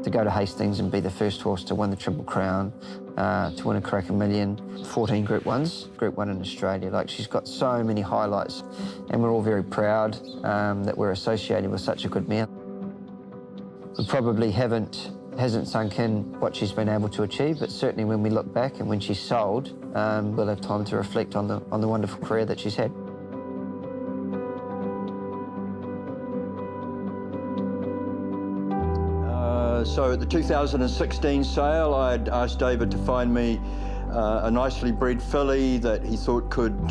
To go to Hastings and be the first horse to win the Triple Crown, to win a Karaka Million, 14 Group 1s, Group 1 in Australia. Like, she's got so many highlights, and we're all very proud that we're associated with such a good mare. We probably hasn't sunk in what she's been able to achieve, but certainly when we look back and when she's sold, we'll have time to reflect on the wonderful career that she's had. So at the 2016 sale, I'd asked David to find me a nicely bred filly that he thought could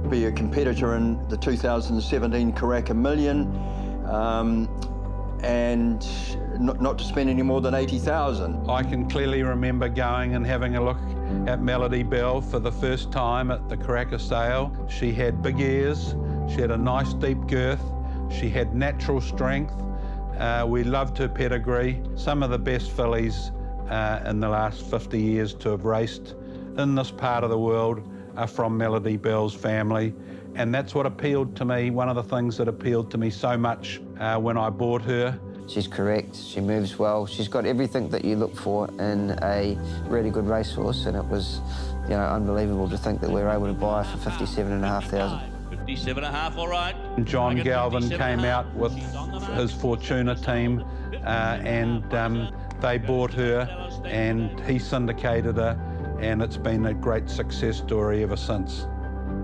be a competitor in the 2017 Karaka Million, and not to spend any more than 80,000. I can clearly remember going and having a look at Melody Belle for the first time at the Karaka sale. She had big ears, she had a nice deep girth, she had natural strength. We loved her pedigree. Some of the best fillies in the last 50 years to have raced in this part of the world are from Melody Belle's family, and that's what appealed to me, one of the things that appealed to me so much when I bought her. She's correct, she moves well, she's got everything that you look for in a really good racehorse, and it was, you know, unbelievable to think that we were able to buy her for 57,500. 57.5, all right. John Galvin came out with his Fortuna team and they bought her and he syndicated her, and it's been a great success story ever since.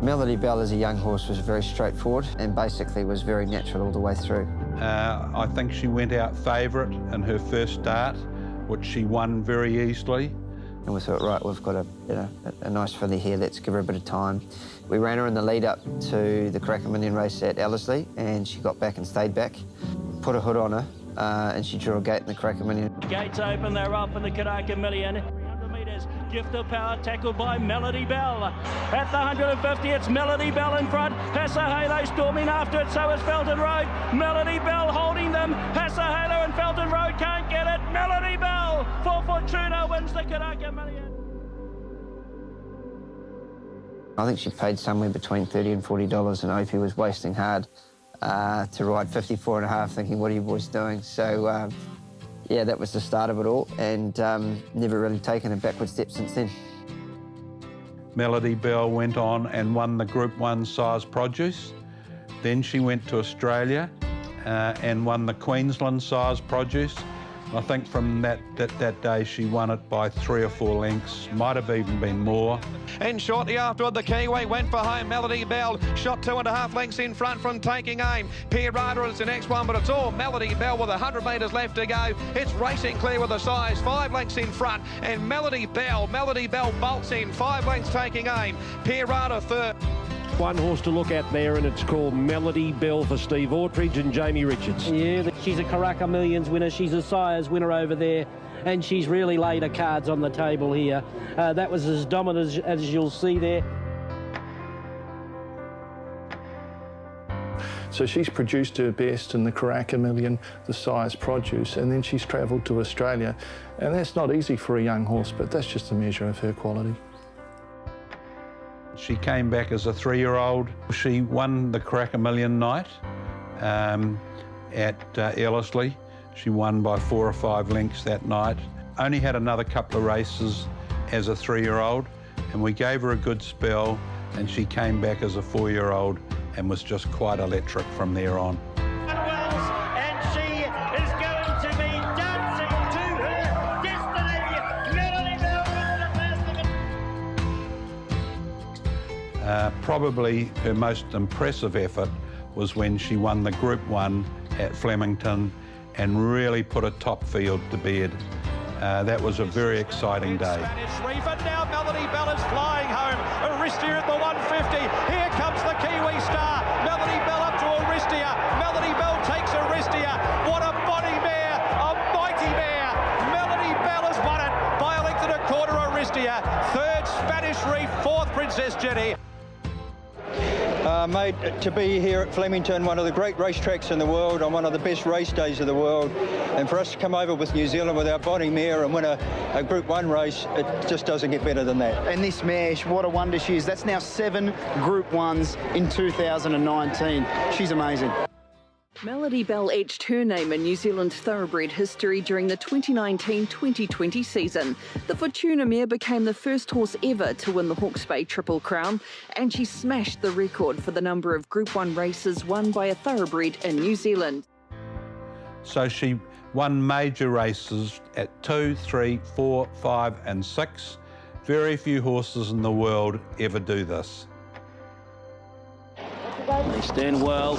Melody Belle as a young horse was very straightforward and basically was very natural all the way through. I think she went out favourite in her first start, which she won very easily. And we thought, right, we've got a nice filly here, let's give her a bit of time. We ran her in the lead up to the Karaka Million race at Ellerslie, and she got back and stayed back, put a hood on her, and she drew a gate in the Karaka Million. Gates open, they're up in the Karaka Million. 300 metres, Gift of Power tackled by Melody Belle. At the 150, it's Melody Belle in front. Hassa Halo storming after it, so is Felton Road. Melody Belle holding them. Hassa Halo and Felton Road can't get it. Melody Belle for Fortuna wins the Karaka Million. I think she paid somewhere between $30 and $40, and Opie was wasting hard to ride 54.5, thinking, what are you boys doing? So, yeah, that was the start of it all, and never really taken a backward step since then. Melody Belle went on and won the Group 1 size produce. Then she went to Australia and won the Queensland size produce. I think from that day she won it by 3 or 4 lengths, might have even been more. And shortly afterward, the Kiwi went for home. Melody Belle shot 2.5 lengths in front from Taking Aim. Pierre Ryder is the next one, but it's all Melody Belle with 100 metres left to go. It's racing clear with the size, 5 lengths in front. And Melody Belle bolts in, 5 lengths Taking Aim. Pierre Ryder third. One horse to look at there, and it's called Melody Belle for Steve Autridge and Jame Richards. Yeah, she's a Karaka Millions winner. She's a Sires winner over there, and she's really laid her cards on the table here. That was as dominant as you'll see there. So she's produced her best in the Karaka Million, the size produce, and then she's travelled to Australia. And that's not easy for a young horse, but that's just a measure of her quality. She came back as a 3-year-old. She won the Karaka Million night at Ellerslie. She won by 4 or 5 lengths that night. Only had another couple of races as a 3-year-old, and we gave her a good spell, and she came back as a 4-year-old and was just quite electric from there on. Probably her most impressive effort was when she won the Group 1 at Flemington and really put a top field to bed. That was a very exciting day. And now Melody Belle is flying home. Aristia at the 150. Here comes the Kiwi star. Melody Belle up to Aristia. Melody Belle takes Aristia. What a body mare, a mighty mare. Melody Belle has won it by a length and a quarter. Aristia, 3rd Spanish Reef, 4th Princess Jenny. Mate, to be here at Flemington, one of the great racetracks in the world, on one of the best race days of the world, and for us to come over with New Zealand with our body mare and win a Group 1 race, it just doesn't get better than that. And this mare, what a wonder she is. That's now 7 Group 1s in 2019. She's amazing. Melody Belle etched her name in New Zealand thoroughbred history during the 2019-2020 season. The Fortuna mare became the first horse ever to win the Hawkes Bay Triple Crown, and she smashed the record for the number of Group 1 races won by a thoroughbred in New Zealand. So she won major races at 2, 3, 4, 5 and 6. Very few horses in the world ever do this. They stand well.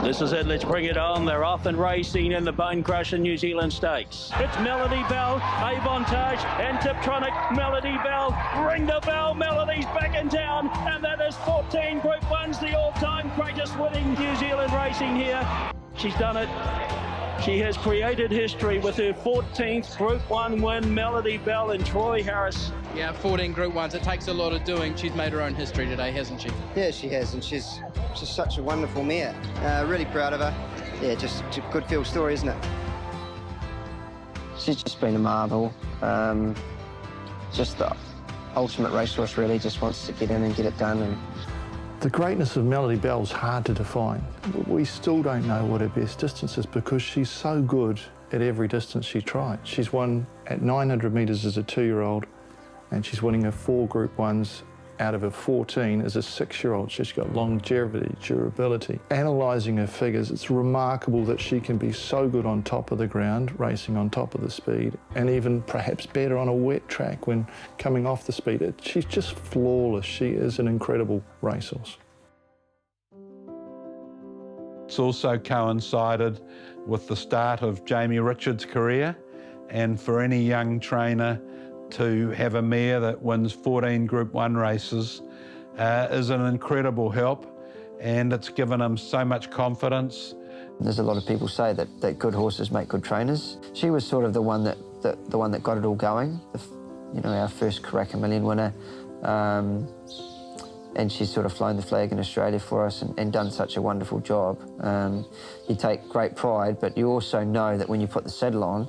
This is it, let's bring it on. They're off and racing in the Bone Crusher New Zealand Stakes. It's Melody Belle, Avontage and Tiptronic. Melody Belle, ring the bell, Melody's back in town, and that is 14 Group 1s, the all-time greatest winning New Zealand racing here. She's done it. She has created history with her 14th Group 1 win, Melody Belle and Troy Harris. Yeah, 14 Group 1s. It takes a lot of doing. She's made her own history today, hasn't she? Yeah, she has, and she's just such a wonderful mare. Really proud of her. Yeah, just a good feel story, isn't it? She's just been a marvel. Just the ultimate racehorse, really. Just wants to get in and get it done. And the greatness of Melody Belle is hard to define. We still don't know what her best distance is because she's so good at every distance she tried. She's won at 900 metres as a 2-year-old, and she's winning her 4 Group 1s out of her 14 as a 6-year-old. She's got longevity, durability. Analysing her figures, it's remarkable that she can be so good on top of the ground, racing on top of the speed, and even perhaps better on a wet track when coming off the speed. She's just flawless. She is an incredible racehorse. It's also coincided with the start of Jame Richards' career, and for any young trainer to have a mare that wins 14 Group 1 races is an incredible help, and it's given him so much confidence. there's a lot of people say that good horses make good trainers. She was sort of the one that got it all going. You know, our first Karaka Million winner. And she's sort of flown the flag in Australia for us and done such a wonderful job. You take great pride, but you also know that when you put the saddle on,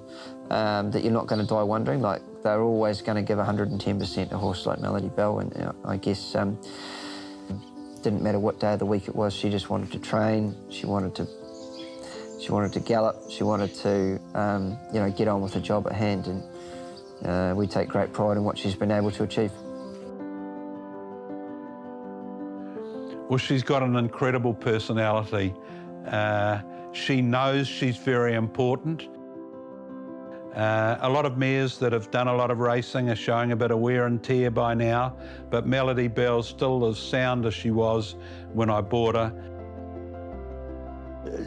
that you're not going to die wondering. Like, they're always going to give 110% a horse like Melody Belle, and I guess didn't matter what day of the week it was. She just wanted to train. She wanted to gallop. She wanted to you know, get on with the job at hand, and we take great pride in what she's been able to achieve. Well, she's got an incredible personality. She knows she's very important. A lot of mares that have done a lot of racing are showing a bit of wear and tear by now, but Melody Belle's still as sound as she was when I bought her.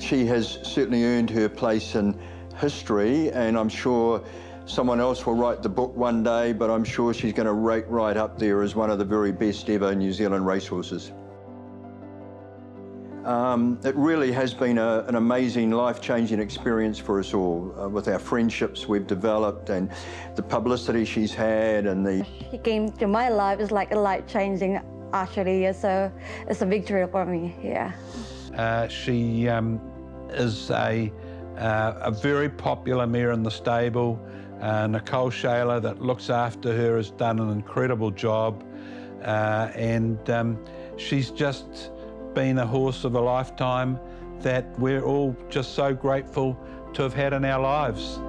She has certainly earned her place in history, and I'm sure someone else will write the book one day, but I'm sure she's going to rate right up there as one of the very best ever New Zealand racehorses. It really has been an amazing, life-changing experience for us all, with our friendships we've developed and the publicity she's had and the... She came to my life. It's like a life-changing, actually, so it's a victory for me, yeah. She is a very popular mare in the stable. Nicole Shaler, that looks after her, has done an incredible job, and she's just been a horse of a lifetime that we're all just so grateful to have had in our lives.